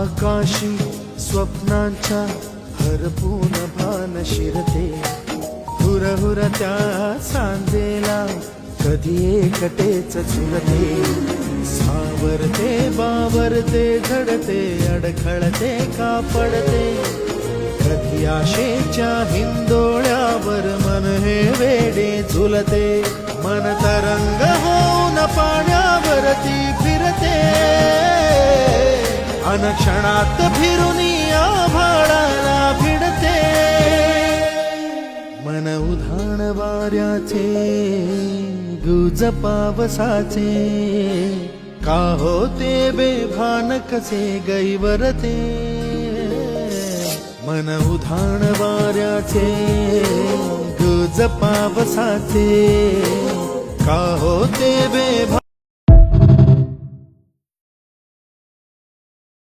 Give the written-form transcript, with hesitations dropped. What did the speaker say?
आकाशी स्वप्नांच्या हरपून भान शिरते, हुरहुरत्या सांजेला कधी एकटेच झुरते, सावरते बावरते झडते, अडखळते का पडते, कधी आशेच्या हिंदोळ्यावर मन हे वेडे झुलते, मन तरंग होऊन पाण्यावरती फिरते, अनक्षणात फिरुनी आभाळाला भिडते, मन उधाण वाऱ्याचे गुज पावसाचे, का होते बेभान कसे गैवरते, मन उधाण वाऱ्याचे गुज पावसाचे, का होते बेभान